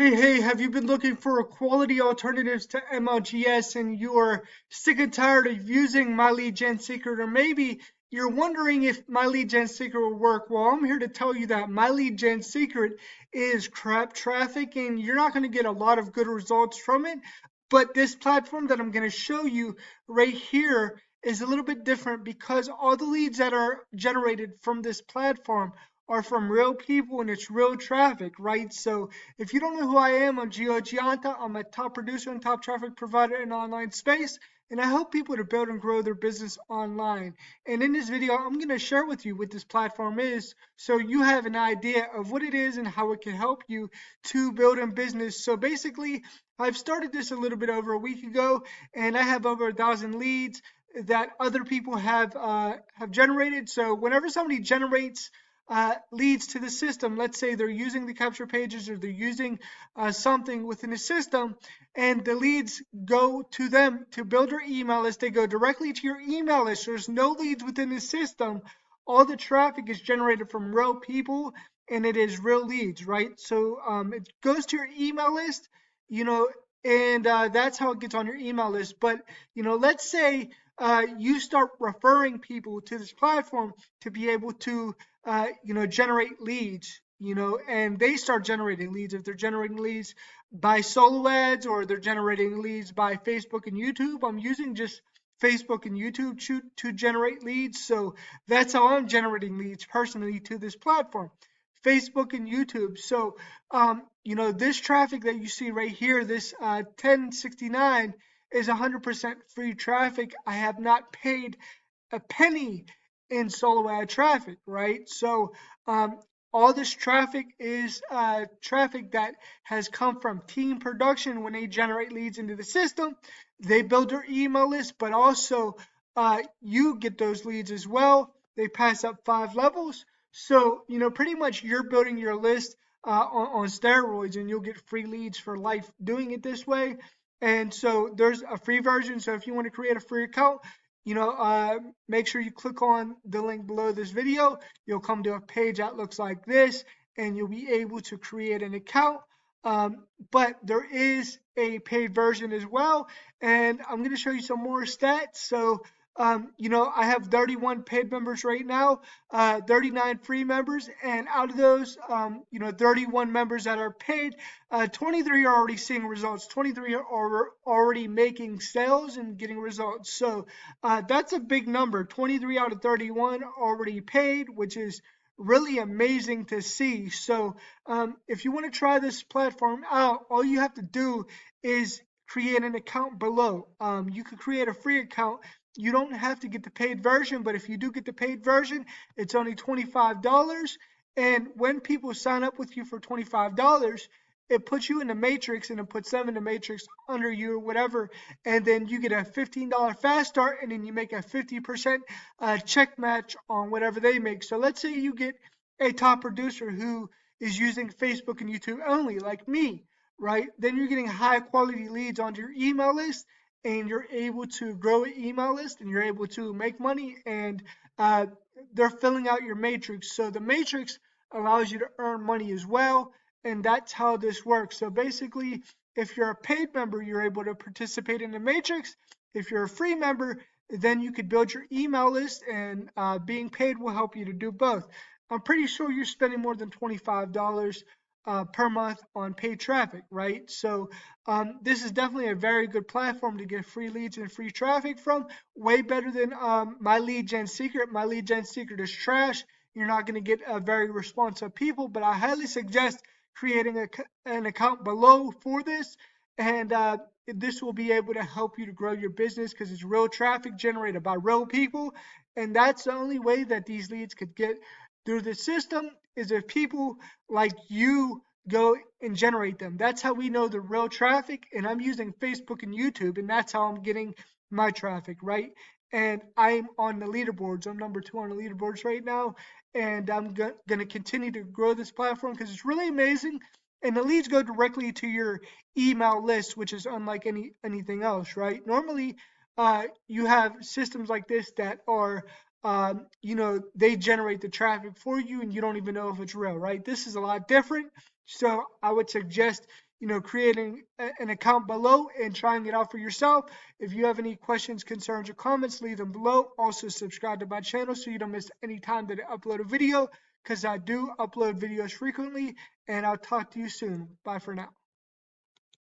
Hey, have you been looking for quality alternatives to MLGS and you are sick and tired of using My Lead Gen Secret, or maybe you're wondering if My Lead Gen Secret will work? Well, I'm here to tell you that My Lead Gen Secret is crap traffic and you're not going to get a lot of good results from it. But this platform that I'm going to show you right here is a little bit different because all the leads that are generated from this platform are from real people and it's real traffic, right? So if you don't know who I am, I'm Gio Gianta. I'm a top producer and top traffic provider in online space, and I help people to build and grow their business online. And in this video, I'm going to share with you what this platform is so you have an idea of what it is and how it can help you to build a business. So basically, I've started this a little bit over a week ago, and I have over 1,000 leads that other people have generated. So whenever somebody generates leads to the system. Let's say they're using the capture pages or they're using something within the system, and the leads go to them to build their email list. They go directly to your email list. There's no leads within the system. All the traffic is generated from real people, and it is real leads, right? So it goes to your email list, you know, and that's how it gets on your email list. But let's say you start referring people to this platform to be able to generate leads, and they start generating leads. If they're generating leads by solo ads or they're generating leads by Facebook and YouTube, I'm using just Facebook and YouTube to generate leads. So that's how I'm generating leads personally to this platform, Facebook and YouTube. So, this traffic that you see right here, this 1069 is 100% free traffic. I have not paid a penny in solo ad traffic, right? So all this traffic is traffic that has come from team production when they generate leads into the system. They build their email list, but also you get those leads as well. They pass up 5 levels. So, pretty much you're building your list on steroids, and you'll get free leads for life doing it this way. And so there's a free version. So if you want to create a free account, make sure you click on the link below this video. You'll come to a page that looks like this, and you'll be able to create an account. But there is a paid version as well, and I'm going to show you some more stats. So, I have 31 paid members right now, 39 free members, and out of those, 31 members that are paid, 23 are already seeing results. 23 are already making sales and getting results. So that's a big number. 23 out of 31 already paid, which is really amazing to see. So if you want to try this platform out, all you have to do is create an account below. You could create a free account. You don't have to get the paid version, but if you do get the paid version, it's only $25. And when people sign up with you for $25, it puts you in the matrix, and it puts them in the matrix under you or whatever. And then you get a $15 fast start, and then you make a 50% check match on whatever they make. So let's say you get a top producer who is using Facebook and YouTube only, like me, right? Then you're getting high quality leads onto your email list, and you're able to grow an email list, and you're able to make money, and they're filling out your matrix. So the matrix allows you to earn money as well, and that's how this works. So basically, if you're a paid member, you're able to participate in the matrix. If you're a free member, then you could build your email list, and being paid will help you to do both. I'm pretty sure you're spending more than $25 per month on paid traffic, right? So this is definitely a very good platform to get free leads and free traffic from. Way better than My Lead Gen Secret. My Lead Gen Secret is trash. You're not going to get very responsive people, but I highly suggest creating an account below for this, and this will be able to help you to grow your business because it's real traffic generated by real people, and that's the only way that these leads could get through the system is if people like you go and generate them. That's how we know the real traffic, and I'm using Facebook and YouTube, and that's how I'm getting my traffic, right? And I'm on the leaderboards. I'm number 2 on the leaderboards right now, and I'm going to continue to grow this platform because it's really amazing. And the leads go directly to your email list, which is unlike anything else, right? Normally, you have systems like this that are they generate the traffic for you, and you don't even know if it's real, right? This is a lot different. So I would suggest, creating an account below and trying it out for yourself. If you have any questions, concerns, or comments, leave them below. Also subscribe to my channel so you don't miss any time that I upload a video, because I do upload videos frequently. And I'll talk to you soon. Bye for now.